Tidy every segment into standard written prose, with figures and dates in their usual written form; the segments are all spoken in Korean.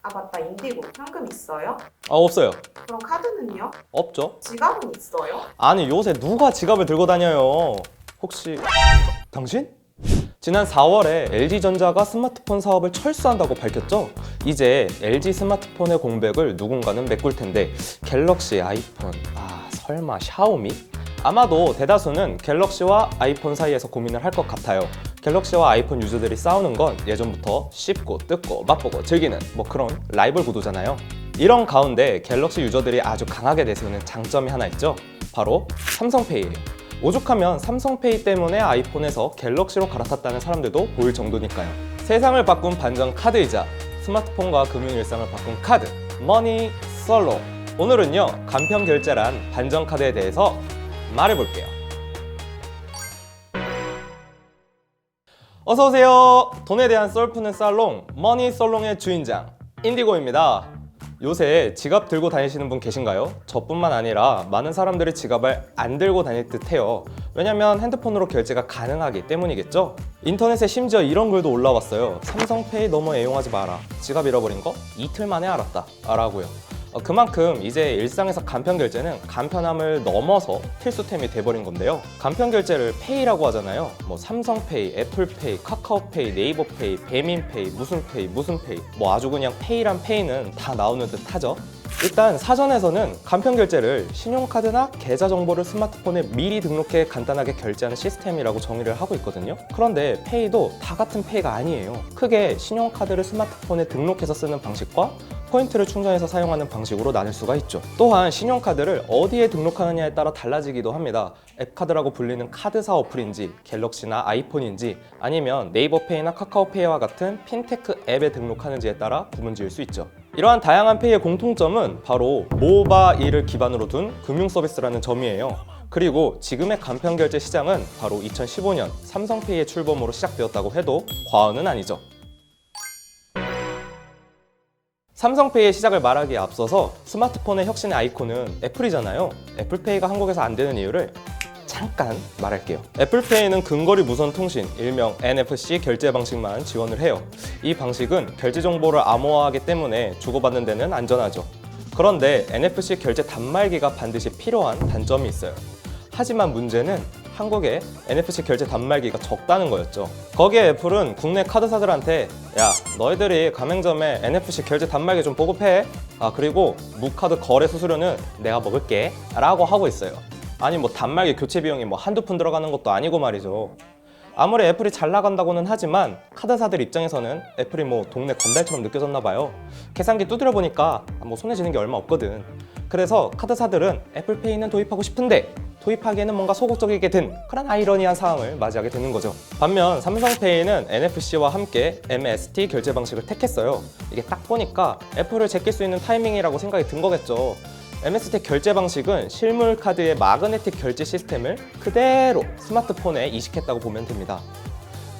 아 맞다, 인디고 현금 있어요? 없어요. 그럼 카드는요? 없죠. 지갑은 있어요? 아니 요새 누가 지갑을 들고 다녀요? 혹시 당신? 지난 4월에 LG전자가 스마트폰 사업을 철수한다고 밝혔죠? 이제 LG 스마트폰의 공백을 누군가는 메꿀 텐데 갤럭시, 아이폰, 설마 샤오미? 아마도 대다수는 갤럭시와 아이폰 사이에서 고민을 할 것 같아요. 갤럭시와 아이폰 유저들이 싸우는 건 예전부터 씹고 뜯고 맛보고 즐기는 그런 라이벌 구도잖아요. 이런 가운데 갤럭시 유저들이 아주 강하게 내세우는 장점이 하나 있죠? 바로 삼성페이예요. 오죽하면 삼성페이 때문에 아이폰에서 갤럭시로 갈아탔다는 사람들도 보일 정도니까요. 세상을 바꾼 반전 카드이자 스마트폰과 금융 일상을 바꾼 카드, 머니 솔로. 오늘은요, 간편 결제란 반전 카드에 대해서 말해볼게요. 어서오세요. 돈에 대한 썰 푸는 살롱, 머니 솔롱의 주인장 인디고입니다. 요새 지갑 들고 다니시는 분 계신가요? 저뿐만 아니라 많은 사람들이 지갑을 안 들고 다닐 듯 해요. 왜냐면 핸드폰으로 결제가 가능하기 때문이겠죠? 인터넷에 심지어 이런 글도 올라왔어요. 삼성페이 너무 애용하지 마라. 지갑 잃어버린 거 이틀 만에 알았다 라고요. 그만큼 이제 일상에서 간편 결제는 간편함을 넘어서 필수템이 돼버린 건데요. 간편 결제를 페이라고 하잖아요. 삼성페이, 애플페이, 카카오페이, 네이버페이, 배민페이, 무슨 페이, 아주 그냥 페이란 페이는 다 나오는 듯 하죠. 일단 사전에서는 간편 결제를 신용카드나 계좌 정보를 스마트폰에 미리 등록해 간단하게 결제하는 시스템이라고 정의를 하고 있거든요. 그런데 페이도 다 같은 페이가 아니에요. 크게 신용카드를 스마트폰에 등록해서 쓰는 방식과 포인트를 충전해서 사용하는 방식으로 나눌 수가 있죠. 또한 신용카드를 어디에 등록하느냐에 따라 달라지기도 합니다. 앱카드라고 불리는 카드사 어플인지 갤럭시나 아이폰인지 아니면 네이버페이나 카카오페이와 같은 핀테크 앱에 등록하는지에 따라 구분 지을 수 있죠. 이러한 다양한 페이의 공통점은 바로 모바일을 기반으로 둔 금융 서비스라는 점이에요. 그리고 지금의 간편 결제 시장은 바로 2015년 삼성페이의 출범으로 시작되었다고 해도 과언은 아니죠. 삼성페이의 시작을 말하기에 앞서서 스마트폰의 혁신의 아이콘은 애플이잖아요. 애플페이가 한국에서 안 되는 이유를 잠깐 말할게요. 애플페이는 근거리 무선 통신, 일명 NFC 결제 방식만 지원을 해요. 이 방식은 결제 정보를 암호화하기 때문에 주고받는 데는 안전하죠. 그런데 NFC 결제 단말기가 반드시 필요한 단점이 있어요. 하지만 문제는 한국에 NFC 결제 단말기가 적다는 거였죠. 거기에 애플은 국내 카드사들한테 야, 너희들이 가맹점에 NFC 결제 단말기 좀 보급해. 그리고 무카드 거래 수수료는 내가 먹을게 라고 하고 있어요. 아니 단말기 교체 비용이 한두 푼 들어가는 것도 아니고 말이죠. 아무리 애플이 잘 나간다고는 하지만 카드사들 입장에서는 애플이 동네 건달처럼 느껴졌나 봐요. 계산기 두드려 보니까 손에 쥐는 게 얼마 없거든. 그래서 카드사들은 애플페이는 도입하고 싶은데 도입하기에는 뭔가 소극적이게 된 그런 아이러니한 상황을 맞이하게 되는 거죠. 반면 삼성페이는 NFC와 함께 MST 결제 방식을 택했어요. 이게 딱 보니까 애플을 제낄 수 있는 타이밍이라고 생각이 든 거겠죠. MST 결제 방식은 실물 카드의 마그네틱 결제 시스템을 그대로 스마트폰에 이식했다고 보면 됩니다.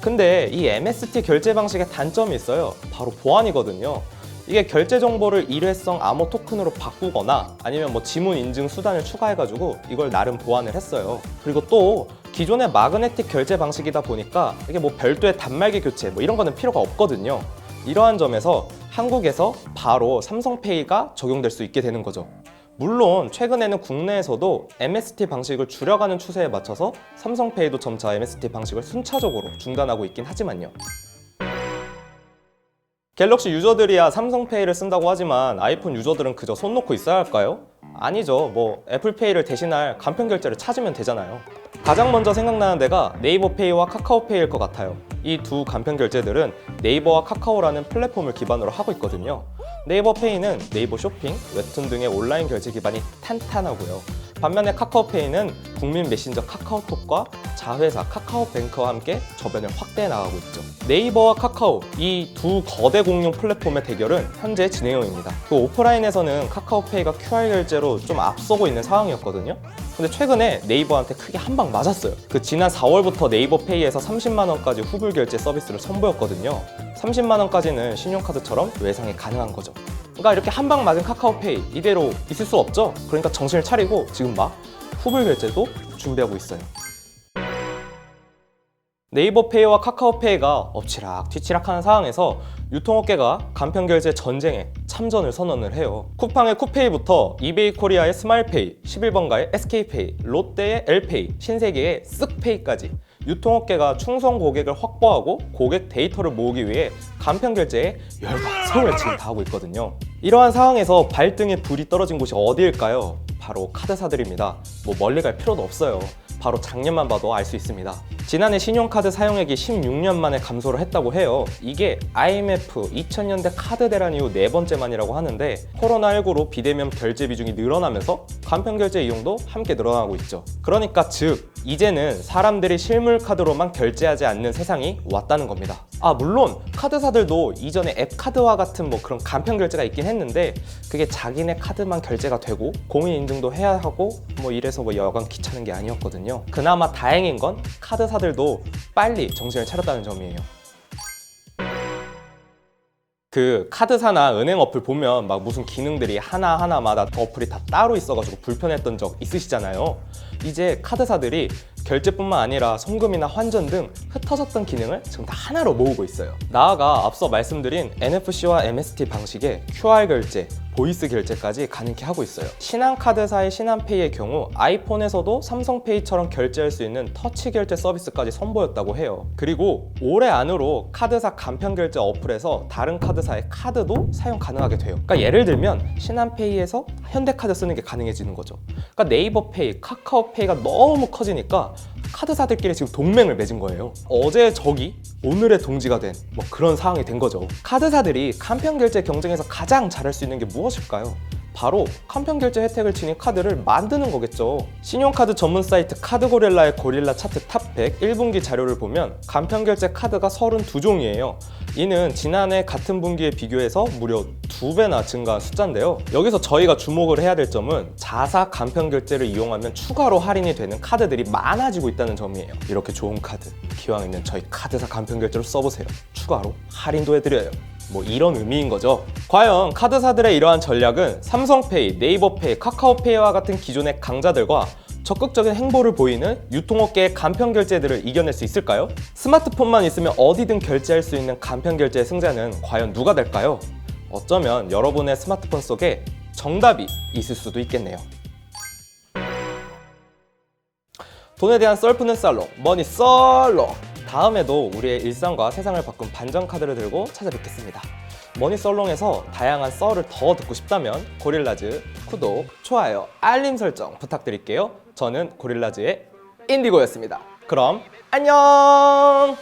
근데 이 MST 결제 방식의 단점이 있어요. 바로 보안이거든요. 이게 결제 정보를 일회성 암호 토큰으로 바꾸거나 아니면 지문 인증 수단을 추가해가지고 이걸 나름 보완을 했어요. 그리고 또 기존의 마그네틱 결제 방식이다 보니까 이게 별도의 단말기 교체 이런 거는 필요가 없거든요. 이러한 점에서 한국에서 바로 삼성페이가 적용될 수 있게 되는 거죠. 물론 최근에는 국내에서도 MST 방식을 줄여가는 추세에 맞춰서 삼성페이도 점차 MST 방식을 순차적으로 중단하고 있긴 하지만요. 갤럭시 유저들이야 삼성페이를 쓴다고 하지만 아이폰 유저들은 그저 손 놓고 있어야 할까요? 아니죠. 애플페이를 대신할 간편 결제를 찾으면 되잖아요. 가장 먼저 생각나는 데가 네이버페이와 카카오페이일 것 같아요. 이 두 간편 결제들은 네이버와 카카오라는 플랫폼을 기반으로 하고 있거든요. 네이버페이는 네이버 쇼핑, 웹툰 등의 온라인 결제 기반이 탄탄하고요. 반면에 카카오페이는 국민 메신저 카카오톡과 자회사 카카오뱅크와 함께 저변을 확대해 나가고 있죠. 네이버와 카카오, 이 두 거대 공룡 플랫폼의 대결은 현재 진행형입니다. 오프라인에서는 카카오페이가 QR 결제로 좀 앞서고 있는 상황이었거든요. 근데 최근에 네이버한테 크게 한 방 맞았어요. 지난 4월부터 네이버페이에서 30만 원까지 후불 결제 서비스를 선보였거든요. 30만 원까지는 신용카드처럼 외상이 가능한 거죠. 그러니까 이렇게 한 방 맞은 카카오페이 이대로 있을 수 없죠. 그러니까 정신을 차리고 지금 후불 결제도 준비하고 있어요. 네이버페이와 카카오페이가 엎치락 뒤치락 하는 상황에서 유통업계가 간편결제 전쟁에 참전을 선언을 해요. 쿠팡의 쿠페이부터 이베이 코리아의 스마일페이, 11번가의 SK페이, 롯데의 L페이, 신세계의 쓱페이까지 유통업계가 충성 고객을 확보하고 고객 데이터를 모으기 위해 간편결제에 열과 성을 지금 다하고 있거든요. 이러한 상황에서 발등에 불이 떨어진 곳이 어디일까요? 바로 카드사들입니다. 뭐 멀리 갈 필요도 없어요. 바로 작년만 봐도 알 수 있습니다. 지난해 신용카드 사용액이 16년 만에 감소를 했다고 해요. 이게 IMF 2000년대 카드 대란 이후 네 번째만이라고 하는데 코로나19로 비대면 결제 비중이 늘어나면서 간편결제 이용도 함께 늘어나고 있죠. 그러니까 즉 이제는 사람들이 실물 카드로만 결제하지 않는 세상이 왔다는 겁니다. 물론 카드사들도 이전에 앱카드와 같은 뭐 그런 간편결제가 있긴 했는데 그게 자기네 카드만 결제가 되고 공인인증도 해야 하고 뭐 이래서 뭐 여간 귀찮은 게 아니었거든요. 그나마 다행인 건 카드사들도 빨리 정신을 차렸다는 점이에요. 그 카드사나 은행 어플 보면 막 무슨 기능들이 하나하나마다 어플이 다 따로 있어가지고 불편했던 적 있으시잖아요. 이제 카드사들이 결제뿐만 아니라 송금이나 환전 등 흩어졌던 기능을 지금 다 하나로 모으고 있어요. 나아가 앞서 말씀드린 NFC와 MST 방식의 QR 결제, 보이스 결제까지 가능케 하고 있어요. 신한카드사의 신한페이의 경우 아이폰에서도 삼성페이처럼 결제할 수 있는 터치 결제 서비스까지 선보였다고 해요. 그리고 올해 안으로 카드사 간편결제 어플에서 다른 카드사의 카드도 사용 가능하게 돼요. 그러니까 예를 들면 신한페이에서 현대카드 쓰는 게 가능해지는 거죠. 그러니까 네이버페이, 카카오페이가 너무 커지니까 카드사들끼리 지금 동맹을 맺은 거예요. 어제 적이 오늘의 동지가 된 뭐 그런 상황이 된 거죠. 카드사들이 간편결제 경쟁에서 가장 잘할 수 있는 게 무엇일까요? 바로 간편결제 혜택을 지닌 카드를 만드는 거겠죠. 신용카드 전문 사이트 카드고릴라의 고릴라 차트 탑100 1분기 자료를 보면 간편결제 카드가 32종이에요. 이는 지난해 같은 분기에 비교해서 무려 2배나 증가한 숫자인데요. 여기서 저희가 주목을 해야 될 점은 자사 간편결제를 이용하면 추가로 할인이 되는 카드들이 많아지고 있다는 점이에요. 이렇게 좋은 카드 기왕이면 저희 카드사 간편결제로 써보세요. 추가로 할인도 해드려요. 뭐 이런 의미인 거죠. 과연 카드사들의 이러한 전략은 삼성페이, 네이버페이, 카카오페이와 같은 기존의 강자들과 적극적인 행보를 보이는 유통업계의 간편결제들을 이겨낼 수 있을까요? 스마트폰만 있으면 어디든 결제할 수 있는 간편결제의 승자는 과연 누가 될까요? 어쩌면 여러분의 스마트폰 속에 정답이 있을 수도 있겠네요. 돈에 대한 썰 푸는 살롱, 머니썰롱! 다음에도 우리의 일상과 세상을 바꾼 반전 카드를 들고 찾아뵙겠습니다. 머니썰롱에서 다양한 썰을 더 듣고 싶다면 고릴라즈 구독, 좋아요, 알림 설정 부탁드릴게요. 저는 고릴라즈의 인디고였습니다. 그럼 안녕!